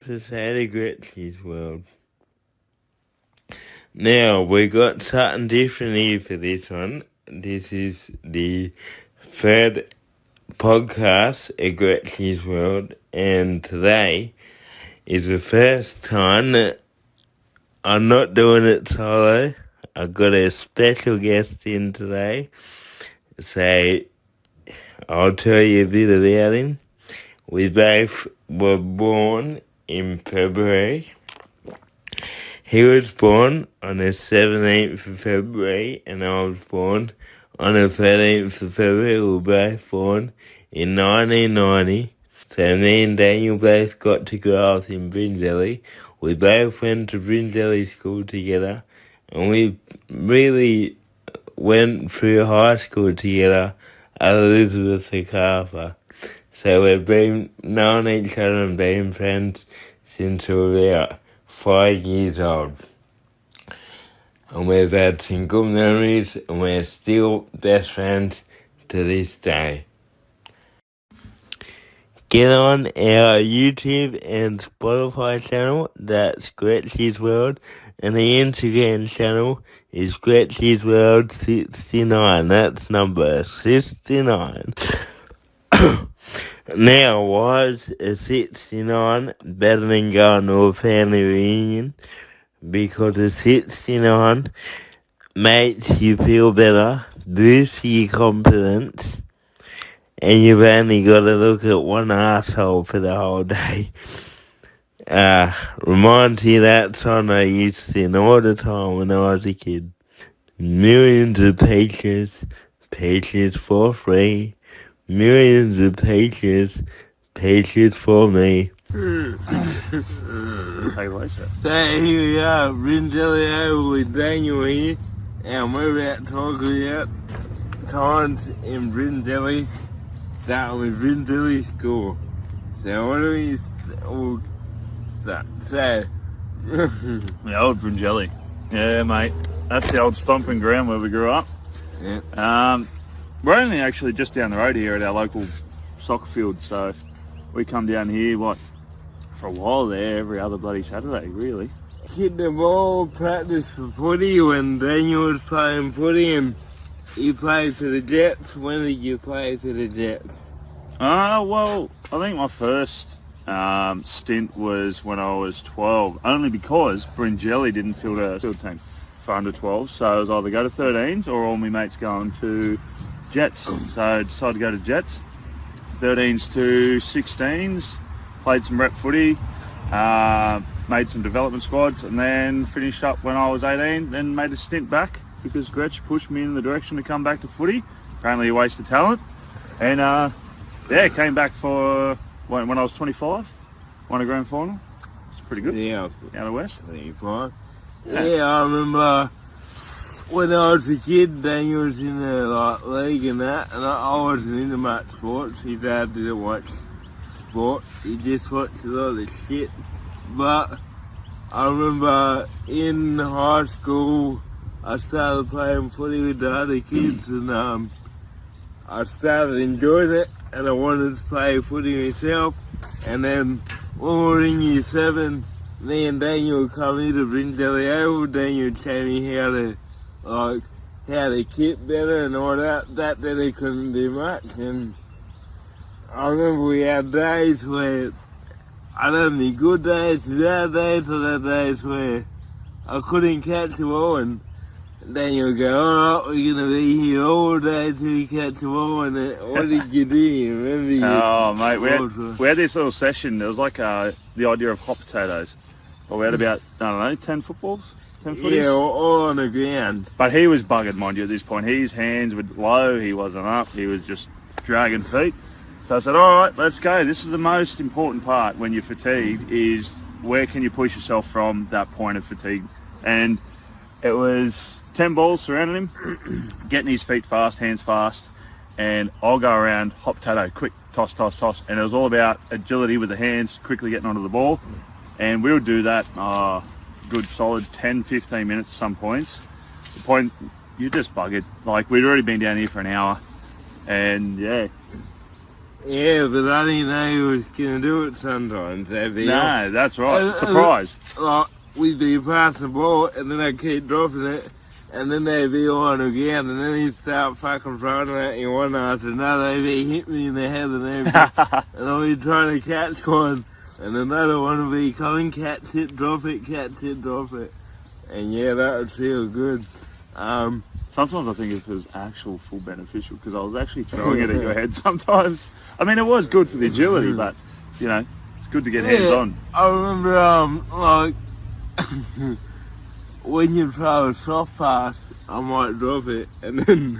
Potato Gretchy's World. Now, we got something different here for this one. This is the third podcast at Gretchy's World, and today is the first time that I'm not doing it solo. I've got a special guest in today, so I'll tell you a bit about him. We both were born in February. He was born on the 17th of February, and I was born on the 13th of February. We were both born in 1990. So me and Daniel both got to grow up in Bringelly. We both went to Bringelly school together, and we really went through high school together at Elizabeth the Carver. So we've been known each other and been friends since we were about 5 years old. And we've had some good memories, and we're still best friends to this day. Get on our YouTube and Spotify channel, that's Gretchy's World, and the Instagram channel is Gretchy's World 69, that's number 69. Now, why is a 69 better than going to a family reunion? Because a 69 makes you feel better, boosts your confidence, and you've only got to look at one asshole for the whole day. Reminds you that song I used to sing all the time when I was a kid. Millions of pages for free. Millions of pages for me. So here we are, Bringelly over with Daniel here, and we're about talking about times in Bringelly, starting with Bringelly school. So what do we all say? The old Bringelly. Yeah, mate. That's the old stomping ground where we grew up. Yeah. We're only actually just down the road here at our local soccer field, so we come down here, for a while there, every other bloody Saturday, really. Hit the ball, practice for footy when Daniel was playing footy, and you played for the Jets. When did you play for the Jets? Well, I think my first stint was when I was 12, only because Bringelly didn't field a field team for under 12, so it was either go to 13s or all my mates going to Jets. So I decided to go to Jets, 13s to 16s, played some rep footy, made some development squads, and then finished up when I was 18, then made a stint back because Gretch pushed me in the direction to come back to footy. Apparently a waste of talent. And came back for when I was 25, won a grand final. It's pretty good. Yeah. Out of West. 25. Yeah, I remember when I was a kid, Daniel was in the league and that, and I wasn't into much sports. His dad didn't watch sport, he just watched a lot of shit. But I remember in high school, I started playing footy with the other kids, and I started enjoying it, and I wanted to play footy myself. And then when we were in year 7, me and Daniel come here to Bringelly Oval. Daniel showed me how to kit better and all that. That then he couldn't do much. And I remember we had days where I had any good days, bad days, or the days where I couldn't catch the ball, and Daniel would go, alright, we're going to be here all day till we catch the ball. And what did you do? You remember? Oh, mate, we had this little session. It was like the idea of hot potatoes. Well, we had about, 10 footballs? 10 footies? Yeah, all on the ground. But he was buggered, mind you, at this point. His hands were low, he wasn't up, he was just dragging feet. So I said, alright, let's go. This is the most important part when you're fatigued, is where can you push yourself from that point of fatigue. And it was 10 balls surrounding him, getting his feet fast, hands fast, and I'll go around, hot potato, quick, toss, toss, toss. And it was all about agility with the hands, quickly getting onto the ball. And we would do that good solid 10, 15 minutes at some points. The point, you're just buggered. Like, we'd already been down here for an hour, and yeah. Yeah, but I didn't know he was going to do it sometimes. No, that's right. Surprise. Like, we'd be passing the ball, and then I'd keep dropping it, and then they'd be on again, and then he'd start fucking throwing it at you one after another. He'd hit me in the head and everything, and I'd be trying to catch one, and another one would be coming, catch it, drop it, catch it, drop it. And yeah, that would feel good. Sometimes I think it was actual full beneficial because I was actually throwing it at your head sometimes. I mean, it was good for the agility, but, you know, it's good to get hands on. I remember, like, when you throw a soft pass, I might drop it, and then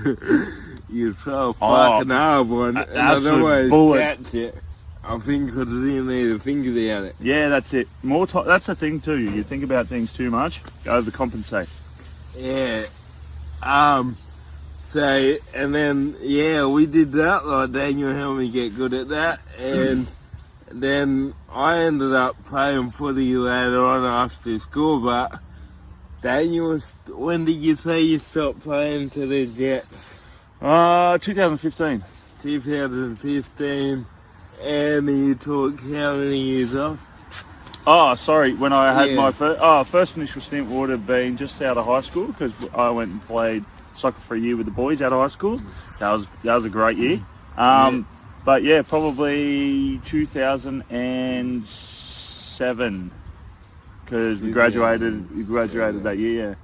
you throw a fucking hard one, and I'd always catch it. I think because I didn't need to think about it. Yeah, that's it. That's the thing too. You think about things too much, overcompensate. Yeah. So, and then, yeah, we did that, like Daniel helped me get good at that, and then I ended up playing footy later on after school, but Daniel, when did you say you stopped playing to the Jets? 2015. 2015, and you took how many years off? Oh, sorry, when I had my first initial stint would have been just out of high school because I went and played soccer for a year with the boys out of high school. That was a great year. But yeah, probably 2007 because we graduated that year.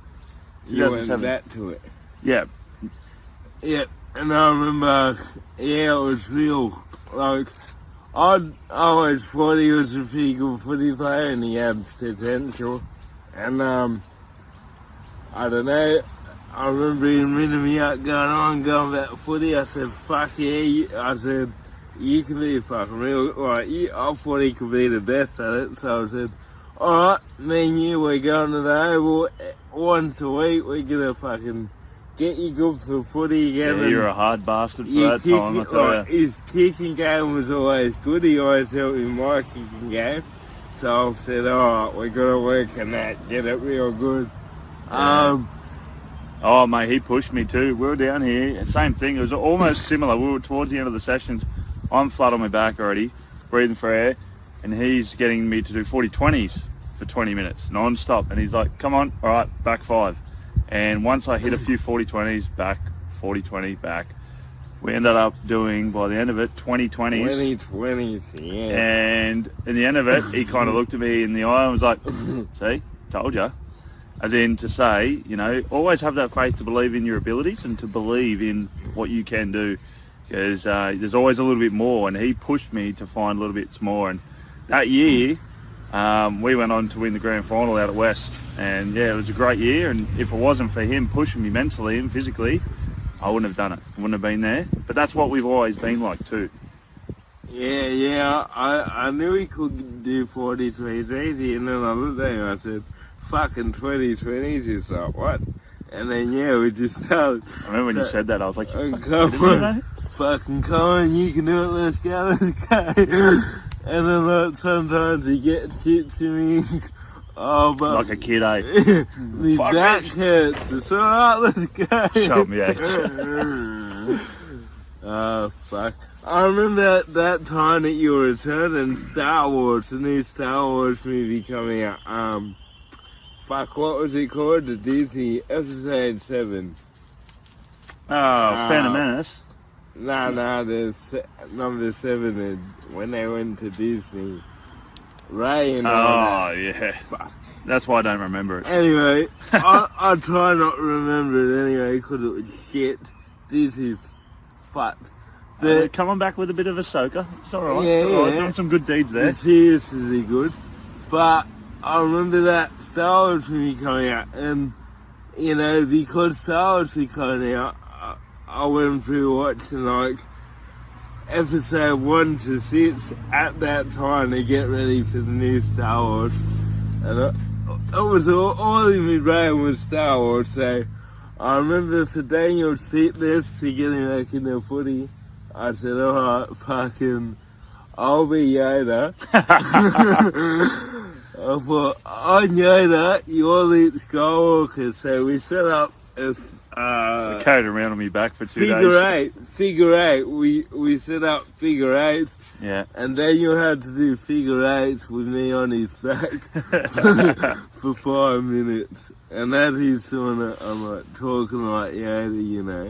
Yeah, 2007. You went back to it. Yeah. Yeah, and I remember, yeah, it was real. Like, I always thought he was a pretty good footy player and he had potential. And I don't know, I remember him ringing me up going back to footy. I said, fuck yeah. I said, you can be fucking real. Like, I thought he could be the best at it. So I said, alright, me and you, we're going to the Oval once a week. We're going to fucking get you good for footy again. Yeah, you're a hard bastard for that time, I tell you. His kicking game was always good. He always helped me my kicking game. So I said, alright, we're going to work on that, get it real good. Oh, mate, he pushed me too. We were down here, same thing. It was almost similar. We were towards the end of the sessions. I'm flat on my back already, breathing for air, and he's getting me to do 40-20s for 20 minutes, non-stop. And he's like, come on, alright, back 5. And once I hit a few 40-20s, back, 40-20, back. We ended up doing, by the end of it, 20-20s. 20-20s, yeah. And in the end of it, he kind of looked at me in the eye and was like, see, told ya. As in to say, you know, always have that faith to believe in your abilities and to believe in what you can do. Because there's always a little bit more. And he pushed me to find a little bit more. And that year, we went on to win the grand final out at West, and yeah, it was a great year. And if it wasn't for him pushing me mentally and physically, I wouldn't have done it. I wouldn't have been there. But that's what we've always been like too. Yeah, I knew he could do 40-20s, and then I looked at him, I said, fucking 20-20s, he's like, what? And then yeah, we just started. I remember when you said that, I was like, come on, you can do it, let's go. And then like, sometimes he gets shit to me. Oh, but like a kid, eh? My back hurts. It's alright, let's go. Shut me, eh? Oh, fuck. I remember that time that you were returning Star Wars, the new Star Wars movie coming out. Fuck, what was it called? The Disney Episode 7. Phantom Menace. Nah, the number 7 is when they went to Disney. Ray and all that. Yeah. Fuck. That's why I don't remember it. Anyway, I try not to remember it anyway because it was shit. Disney's fucked. Coming back with a bit of Ahsoka. It's alright. Yeah, doing some good deeds there. It's seriously good. But I remember that Star Wars movie coming out, and, you know, because Star Wars was coming out, I went through watching, like, episode 1 to 6 at that time to get ready for the new Star Wars. And it was all in my brain was Star Wars, so I remember for Daniel's fitness to get him back in the footy, I said, alright, fucking, I'll be Yoda. I thought, I'm Yoda, you're Luke Skywalker. So we set up a Carried around on me back for 2 days. Figure eight. We set up figure eights. Yeah. And Daniel had to do figure eights with me on his back for 5 minutes. And as he's doing it, I'm like talking like Yoda, you know.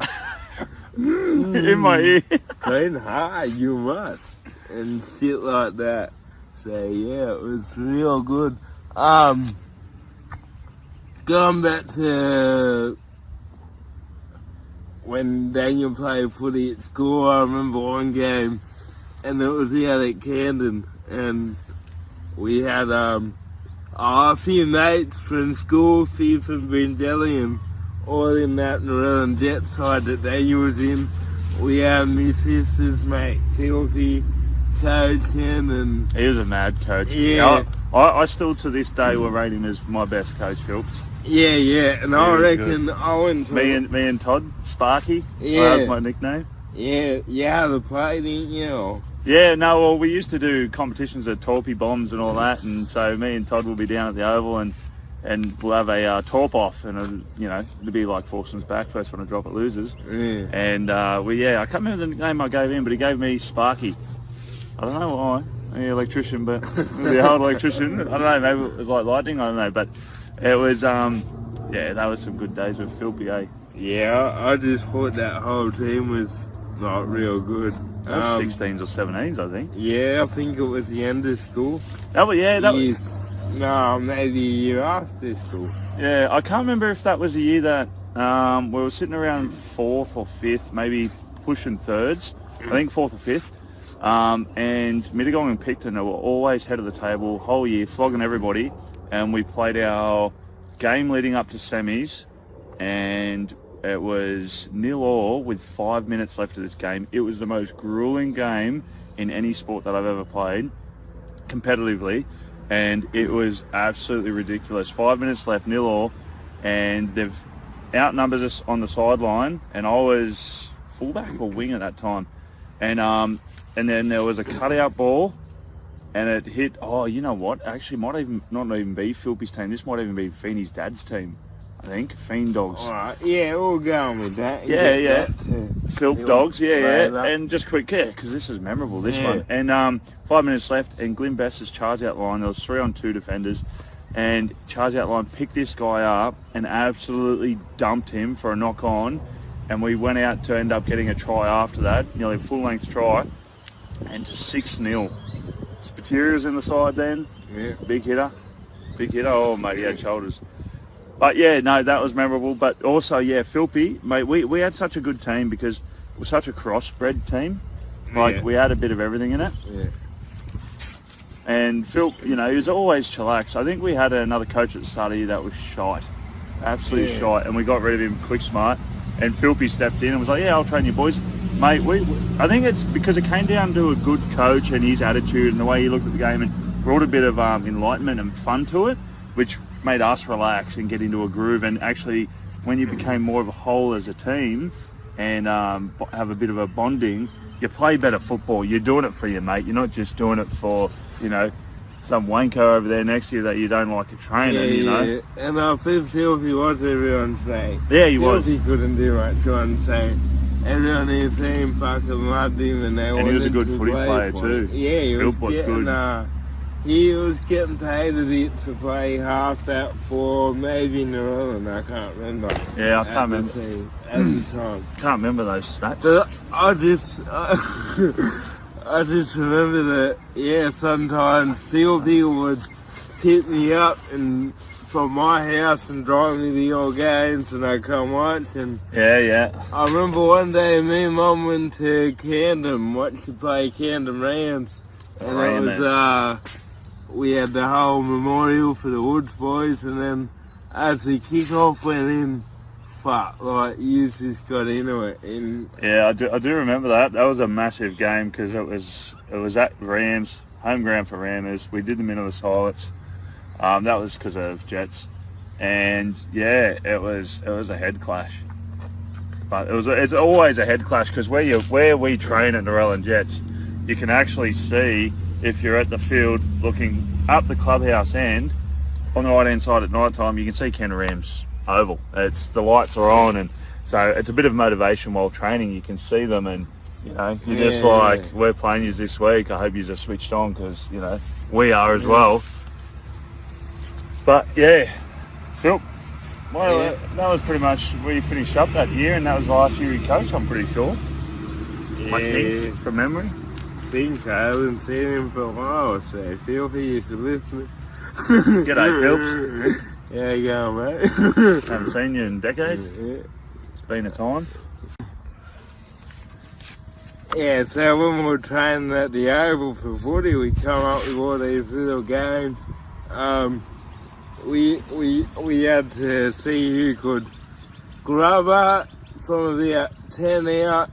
In my ear. Train hard, you must. And shit like that. So yeah, it was real good. Going back to when Daniel played footy at school, I remember one game, and it was here at Camden, and we had a few mates from school, Steve from Bringelly, and all in that Narelle Jet side that Daniel was in. We had my sister's mate, Filthy, coaching, and he was a mad coach. Yeah. I still to this day will rate him as my best coach, Philps. Yeah, and I reckon good. I went to... Me and Todd, Sparky, Yeah. that was my nickname. Yeah, the play, didn't you? Yeah, no, well, we used to do competitions at Torpy Bombs and all that, and so me and Todd will be down at the Oval, and we'll have a torp off, and it'll be like Forson's back, first one to drop it loses. Yeah. And I can't remember the name I gave him, but he gave me Sparky. I don't know why. The electrician, but the old electrician. I don't know, maybe it was like lightning, I don't know, but it was, that was some good days with Philpy, eh? Yeah, I just thought that whole team was not real good. That was 16s or 17s, I think. Yeah, I think it was the end of school. Maybe a year after school. Yeah, I can't remember if that was the year that we were sitting around 4th or 5th, maybe pushing 3rds. I think 4th or 5th. And Mittagong and Picton were always head of the table whole year, flogging everybody. And we played our game leading up to semis, and it was 0-0 with 5 minutes left of this game. It was the most grueling game in any sport that I've ever played, competitively, and it was absolutely ridiculous. 5 minutes left, 0-0, and they've outnumbered us on the sideline, and I was fullback or wing at that time. And then there was a cutout ball, and it hit, you know what, actually might not even be Philpy's team, this might even be Feeney's dad's team, I think, Fiend Dogs. Alright, yeah, we'll go on with that. Yeah. Philp Dogs, yeah. And just quick, because this is memorable, this one. And 5 minutes left, and Glenn Bess's charge out line, there was 3-on-2 defenders, and charge out line picked this guy up and absolutely dumped him for a knock on, and we went out to end up getting a try after that, nearly a full-length try, and to 6-0. Spateria was in the side then. Yeah. Big hitter. Oh, mate, he had shoulders. But yeah, no, that was memorable. But also, yeah, Philpy, mate, we had such a good team because it was such a crossbred team. Like, we had a bit of everything in it. Yeah. And Phil, he was always chillax. I think we had another coach at the start of the year that was shite. Absolutely shite. And we got rid of him quick smart. And Philpy stepped in and was like, yeah, I'll train you boys. Mate, I think it's because it came down to a good coach and his attitude and the way he looked at the game and brought a bit of enlightenment and fun to it, which made us relax and get into a groove. And actually, when you became more of a whole as a team and have a bit of a bonding, you play better football. You're doing it for your mate. You're not just doing it for, some wanker over there next to you that you don't like a trainer, Yeah, and I think Philpy was everyone's mate. Yeah, he was. Philpy couldn't do much on saying. Everyone in the team fucking loved him, and he was a good footy player too. Yeah, he was good. He was getting paid a bit to play half that for maybe Narelle, I can't remember. Yeah, I can't remember. At the time. Can't remember those stats. But I just remember that, sometimes Philpy would pick me up and from my house and drive me to your games, and I'd come watch. And yeah. I remember one day me and Mum went to Camden, watched you play Camden Rams, and it was we had the whole memorial for the Woods boys, and then as the kick-off went in, you just got into it. Yeah, I do remember that. That was a massive game because it was at Rams, home ground for Rammers. We did them into the silence. That was because of Jets, and it was a head clash. But it's always a head clash because where we train at Narelle Jets, you can actually see if you're at the field looking up the clubhouse end on the right hand side at night time, you can see Ken Rams Oval. The lights are on, and So it's a bit of motivation while training. You can see them and, you know, you're just like, we're playing you this week. I hope you're switched on because, you know, we are as well. But yeah, Phil, well, that was pretty much where you finished up that year, and that was the last year you coached, I'm pretty sure. I think, from memory. I think so. I haven't seen him for a while, so Phil, he used to listen. G'day, Phil. Yeah, you going, mate? Haven't seen you in decades. Yeah. It's been a time. Yeah, so when we were training at the Oval for footy, we come up with all these little games. We had to see who could grab her from the 10 out,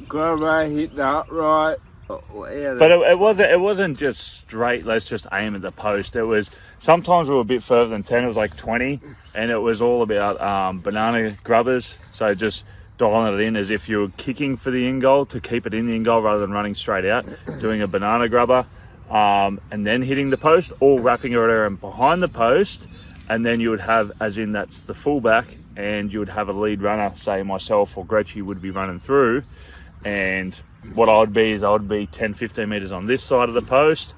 grab her, hit the upright. But it wasn't just straight, let's just aim at the post. It was, sometimes we were a bit further than 10, it was like 20, and it was all about banana grubbers. So just dialing it in as if you were kicking for the in goal to keep it in the in goal rather than running straight out, doing a banana grubber, and then hitting the post, or wrapping it around behind the post, and then you would have, as in that's the fullback, and you would have a lead runner, say myself or Gretchy would be running through, and what I would be is I would be 10, 15 metres on this side of the post.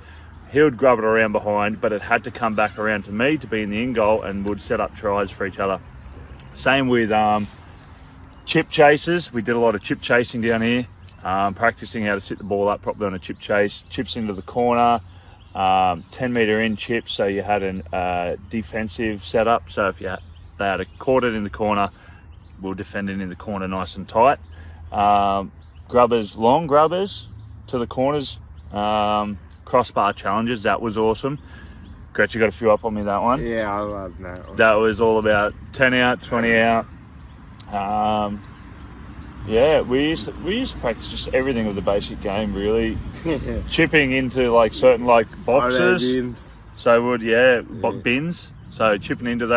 He would grub it around behind, but it had to come back around to me to be in the in goal, and would set up tries for each other. Same with chip chases. We did a lot of chip chasing down here, practicing how to sit the ball up properly on a chip chase. Chips into the corner, 10 metre in chips, so you had a defensive setup. So if they had caught it in the corner, we'll defend it in the corner nice and tight. Grubbers, long grubbers to the corners, crossbar challenges, that was awesome. Gretch, you got a few up on me that one. Yeah, I love that one. That was all about 10 out, 20 out. Yeah, we used to practice just everything of the basic game, really. Chipping into like certain like boxes. So bins. So chipping into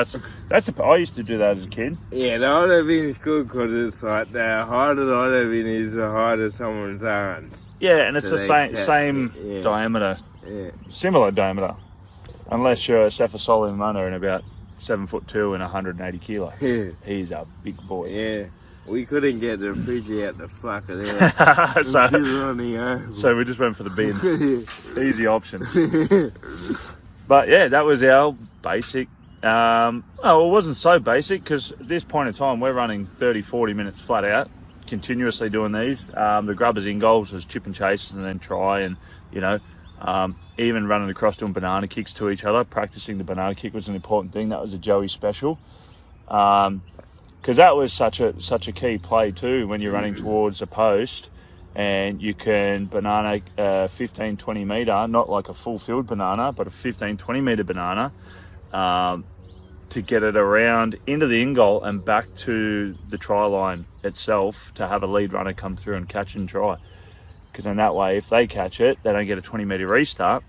I used to do that as a kid. Yeah, the auto bin is good because it's like the harder the auto bin is, the harder someone's arms. Yeah, and it's so the same diameter, similar diameter, unless you're a Cephalosolian runner and about 7'2" and 180 kilos. Yeah. He's a big boy. Yeah, we couldn't get the fridge out the fuck of there. So we just went for the bin. Easy option. But yeah, that was our basic. It wasn't so basic because at this point in time, we're running 30, 40 minutes flat out, continuously doing these. The grubbers in goals was chip and chase and then try, and, you know, even running across doing banana kicks to each other. Practicing the banana kick was an important thing. That was a Joey special. Because that was such a key play too when you're running towards a post. And you can banana 15, 20 metre, not like a full field banana, but a 15, 20 metre banana, to get it around into the in goal and back to the try line itself to have a lead runner come through and catch and try. Because in that way, if they catch it, they don't get a 20 metre restart.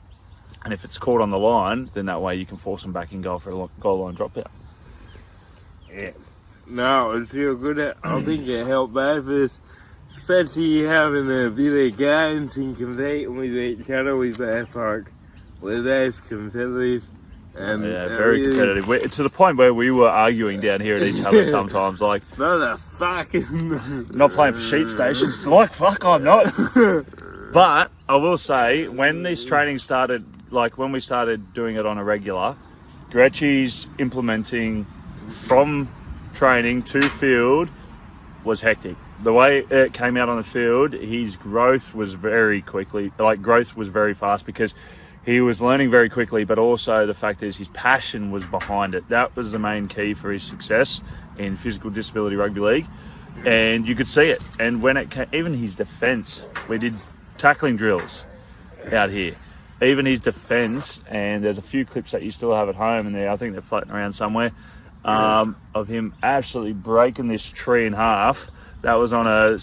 And if it's caught on the line, then that way you can force them back in goal for a goal line drop out. Yeah. No, it feel good. I think it helped both of us. Especially having a bit of games and competing with each other, we're both competitive. And very competitive. To the point where we were arguing down here at each other sometimes, like, not playing for sheep stations. Like, fuck, I'm not. But I will say, when this training started, like when we started doing it on a regular, Gretchy's implementing from training to field was hectic. The way it came out on the field, his growth was very fast because he was learning very quickly, but also the fact is his passion was behind it. That was the main key for his success in physical disability rugby league, and you could see it. And when it came, even his defence, we did tackling drills out here. Even his defence, and there's a few clips that you still have at home, and I think they're floating around somewhere, of him absolutely breaking this tree in half. That was on a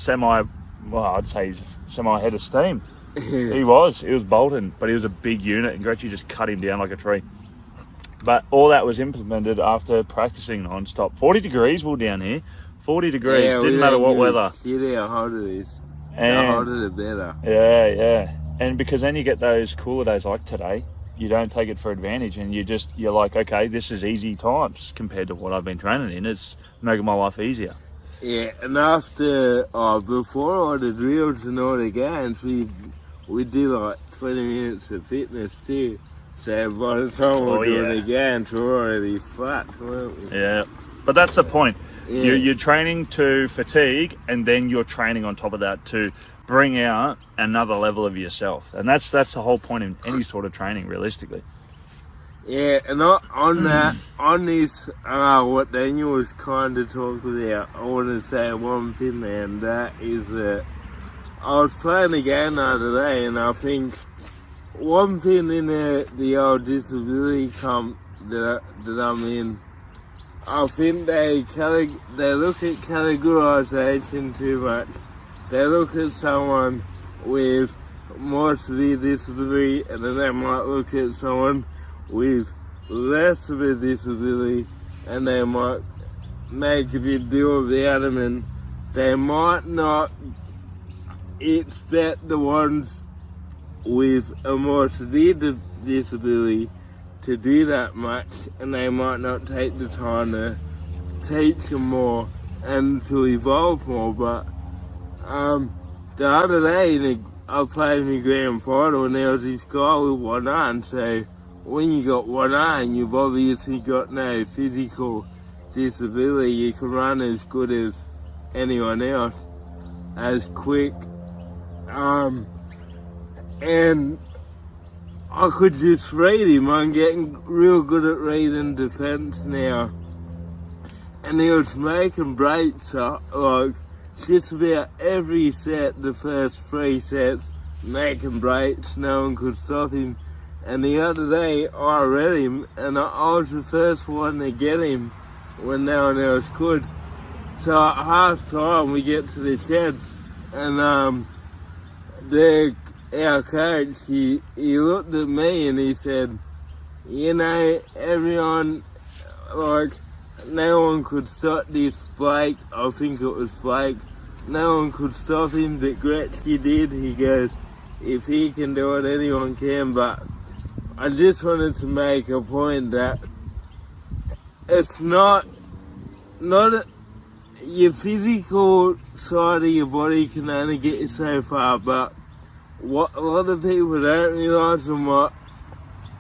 I'd say he's semi-head of steam. He was bolting, but he was a big unit, and Gretchy just cut him down like a tree. But all that was implemented after practicing non-stop. 40 degrees we were down here. 40 degrees, didn't matter what weather. How hot it is. And the hotter the better. Yeah. And because then you get those cooler days like today, you don't take it for advantage, and you're like, okay, this is easy times compared to what I've been training in. It's making my life easier. Yeah, and after, before all the drills and all the games, we did like 20 minutes of fitness too. So by the time we're doing the games, we're already fucked, weren't we? Yeah, but that's the point. Yeah. You're training to fatigue, and then you're training on top of that to bring out another level of yourself. And that's the whole point in any sort of training, realistically. Yeah, and on this, what Daniel was kind of talking about, I want to say one thing there, and that is that I was playing a game the other day, and I think one thing in the old disability comp that I'm in, I think they look at categorisation too much. They look at someone with more severe disability, and then they might look at someone with less of a disability, and they might make a big deal about them, and they might not expect the ones with a more severe disability to do that much, and they might not take the time to teach them more and to evolve more. But the other day I played in the grand final, and there was this guy with one arm, so when you got one arm, you've obviously got no physical disability. You can run as good as anyone else, as quick, and I could just read him. I'm getting real good at reading defence now, and he was making breaks up, like just about every set, the first 3 sets, making breaks, no one could stop him. And the other day, I read him, and I was the first one to get him when no one else could. So at half time, we get to the sheds, and our coach, he looked at me and he said, you know, everyone, like, no one could stop this Blake. I think it was Blake. No one could stop him, but Gretzky did. He goes, if he can do it, anyone can. But I just wanted to make a point that it's not your physical side of your body can only get you so far, but what a lot of people don't realise, and what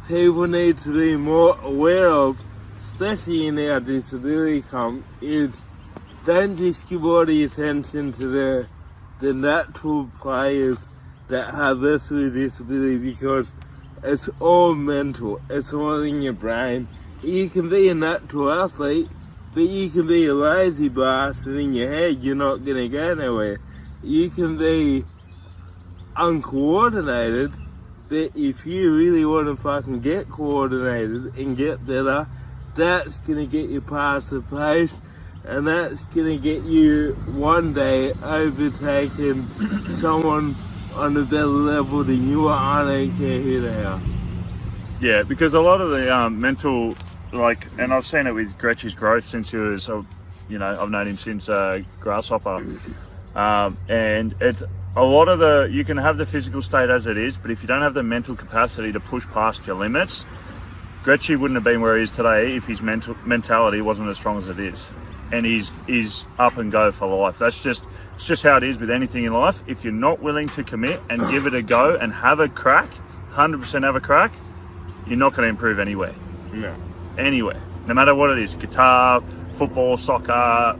people need to be more aware of, especially in our disability comp, is don't just give all the attention to the natural players that have less of a disability, because it's all mental, it's all in your brain. You can be a natural athlete, but you can be a lazy bastard in your head, you're not going to go nowhere. You can be uncoordinated, but if you really want to fucking get coordinated and get better, that's going to get you past the pace, and that's going to get you one day overtaking someone on a better level than you are. I don't care who they are. Yeah, because a lot of the mental, like, and I've seen it with Gretchy's growth since he was, I've known him since Grasshopper, and it's a lot of you can have the physical state as it is, but if you don't have the mental capacity to push past your limits, Gretchy wouldn't have been where he is today if his mentality wasn't as strong as it is, and he's up and go for life. It's just how it is with anything in life. If you're not willing to commit and give it a go and have a crack, 100% have a crack, you're not going to improve anywhere. No. Anywhere. No matter what it is, guitar, football, soccer,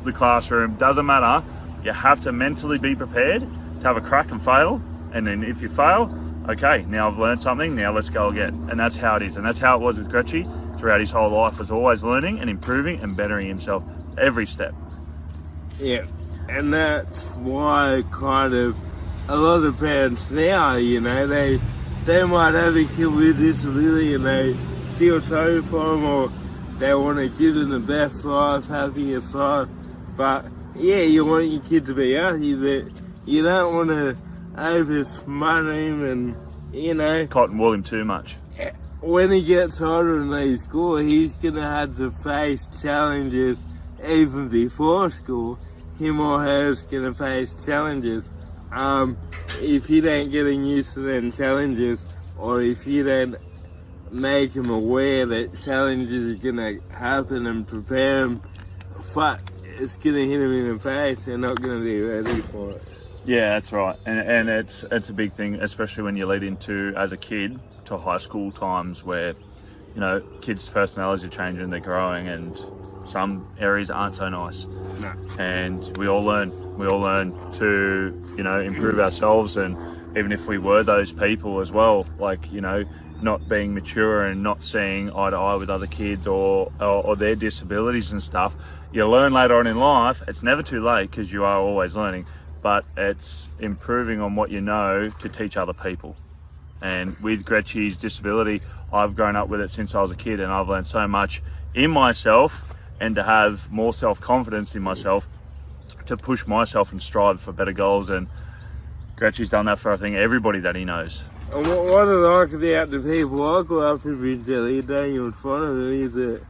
the classroom, doesn't matter. You have to mentally be prepared to have a crack and fail. And then if you fail, okay, now I've learned something, now let's go again. And that's how it is. And that's how it was with Gretchy throughout his whole life, was always learning and improving and bettering himself every step. Yeah. And that's why kind of a lot of parents now, they might have a kid with disability and they feel sorry for them, or they want to give them the best life, happiest life. But yeah, you want your kid to be healthy, but you don't want to over-smart him and, cotton wool him too much. When he gets older and leaves school, he's going to have to face challenges even before school. Him or her's going to face challenges. If you don't get him used to them challenges, or if you don't make him aware that challenges are going to happen and prepare him, it's going to hit them in the face. They're not going to be ready for it. Yeah, that's right, and it's a big thing, especially when you lead into, as a kid, to high school times where, you know, kids' personalities are changing, they're growing, and some areas aren't so nice. No. And we all learn to, you know, improve ourselves, and even if we were those people as well, like, you know, not being mature and not seeing eye to eye with other kids or their disabilities and stuff, you learn later on in life. It's never too late because you are always learning. But it's improving on what you know to teach other people. And with Gretchy's disability, I've grown up with it since I was a kid, and I've learned so much in myself, and to have more self-confidence in myself to push myself and strive for better goals. And Gretchy's done that for, I think, everybody that he knows. And what I like about the people I grew up in Bringelly, Daniel in front of me, is that,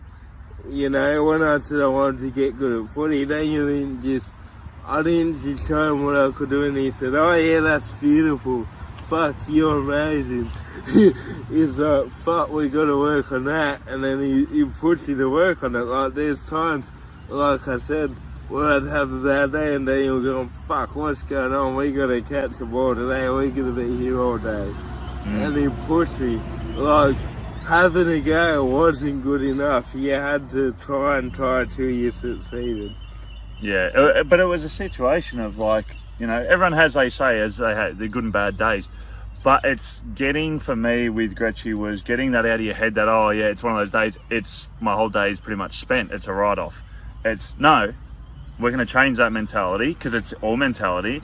you know, when I said I wanted to get good at footy, Daniel I didn't just show him what I could do, and he said, "Oh yeah, that's beautiful. Fuck, you're amazing." He's like, "Fuck, we got to work on that," and then he pushed you to work on it. Like, there's times, like I said, where I'd have a bad day, and then you'll go, "Fuck, what's going on? We got to catch the ball today. We're gonna be here all day." And he pushed me. Like, having a go wasn't good enough. You had to try till you succeeded. Yeah, but it was a situation of, like, you know, everyone has, they say, as they have the good and bad days. But it's getting, for me with Gretchy, was getting that out of your head that, oh yeah, it's one of those days, it's, my whole day is pretty much spent, it's a write-off. It's, no, we're going to change that mentality, because it's all mentality,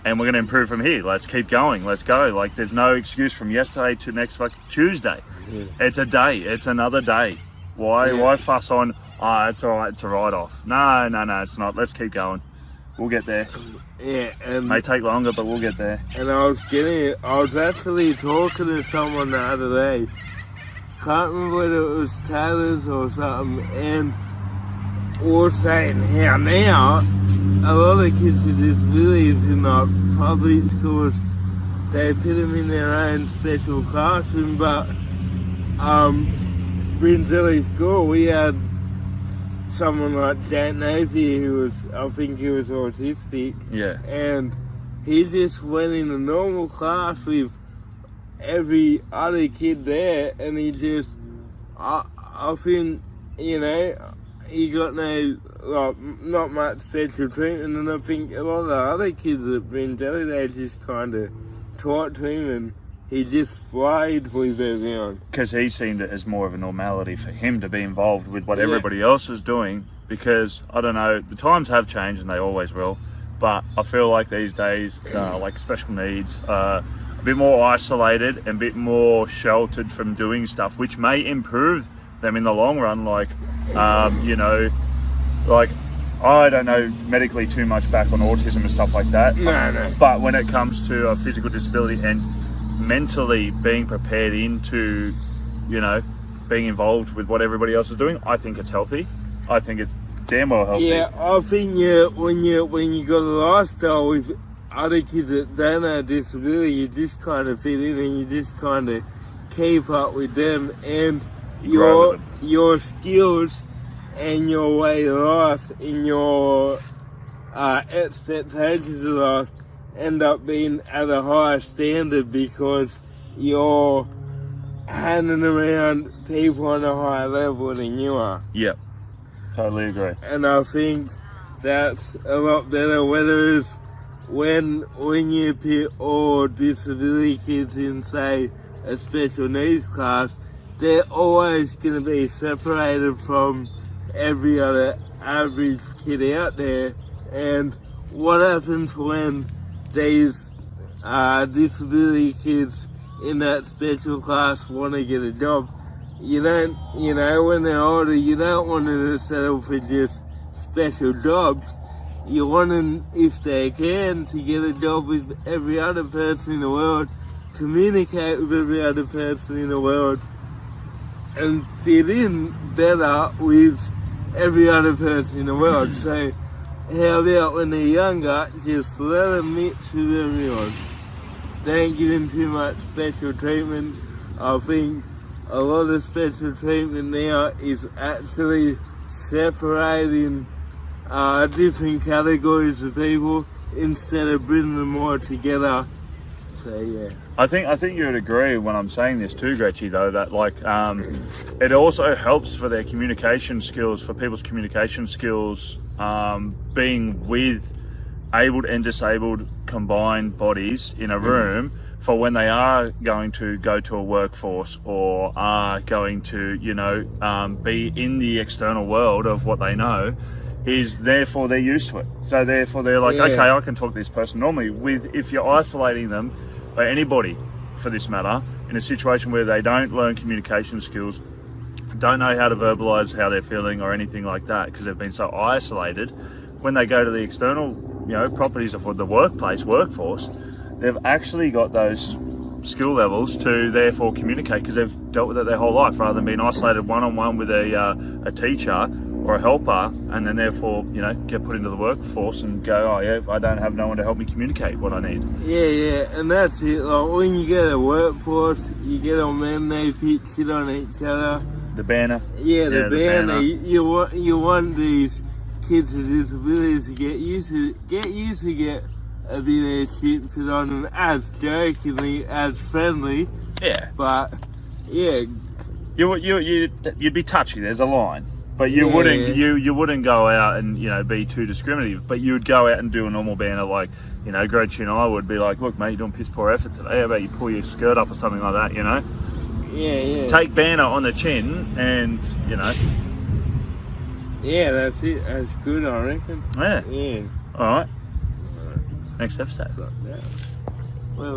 and we're going to improve from here. Let's keep going, let's go. Like, there's no excuse from yesterday to next Tuesday. Yeah. It's a day, it's another day. Why fuss on, oh, it's all right, it's a write-off? No, it's not. Let's keep going. We'll get there. Yeah, and may take longer, but we'll get there. And I was actually talking to someone the other day. Can't remember whether it was Taylor's or something, and we were saying how now a lot of kids with disabilities in like public schools, they put them in their own special classroom, but Bringelly School, we had someone like Jack Napier who was, I think he was autistic. Yeah. And he just went in a normal class with every other kid there, and he just, I think, you know, he got no, like, not much special treatment, and I think a lot of the other kids at Bringelly, they just kind of taught to him, and he just played with everyone. Because he seemed it as more of a normality for him to be involved with what everybody else is doing. Because, I don't know, the times have changed, and they always will. But I feel like these days, like special needs, a bit more isolated and a bit more sheltered from doing stuff, which may improve them in the long run. Like, you know, like, I don't know medically too much back on autism and stuff like that. No. But when it comes to a physical disability and mentally being prepared into, you know, being involved with what everybody else is doing, I think it's healthy. I think it's damn well healthy. Yeah, I think when you got a lifestyle with other kids that don't have disability, you just kind of fit in and you just kind of keep up with them, and your skills and your way of life and your expectations of life end up being at a higher standard because you're handing around people on a higher level than you are. Yep, totally agree. And I think that's a lot better, whether it's when you put all disability kids in, say, a special needs class, they're always going to be separated from every other average kid out there. And what happens when these disability kids in that special class want to get a job? You don't, you know, when they're older, you don't want them to settle for just special jobs. You want them, if they can, to get a job with every other person in the world, communicate with every other person in the world, and fit in better with every other person in the world. So how about when they're younger, just let them mix with everyone. Don't give them too much special treatment. I think a lot of special treatment now is actually separating different categories of people instead of bringing them all together. So yeah. I think you would agree when I'm saying this too, Gretchy, though, that like it also helps for their communication skills, for people's communication skills, being with abled and disabled combined bodies in a room for when they are going to go to a workforce or are going to, be in the external world of what they know, is therefore they're used to it. So therefore they're like, okay, I can talk to this person normally. If you're isolating them, or anybody for this matter, in a situation where they don't learn communication skills, don't know how to verbalize how they're feeling or anything like that, because they've been so isolated, when they go to the external, properties of the workforce, they've actually got those skill levels to therefore communicate, because they've dealt with it their whole life, rather than being isolated one-on-one with a teacher or a helper, and then therefore, get put into the workforce and go, oh yeah, I don't have no one to help me communicate what I need. Yeah, and that's it. Like when you get a workforce, you get on men, they sit on each other. The banner. Yeah, the banner. You want these kids with disabilities to get used to get a bit of shit put on them, as jokingly, as friendly. Yeah. But yeah, you'd be touchy. There's a line. But you wouldn't you wouldn't go out and be too discriminative. But you would go out and do a normal banner like Gretchen and I would be like, look mate, you're doing piss poor effort today. How about you pull your skirt up or something like that? Yeah. Take banner on the chin and Yeah, that's it. That's good, I reckon. Yeah. Yeah. All right. Next episode. Yeah.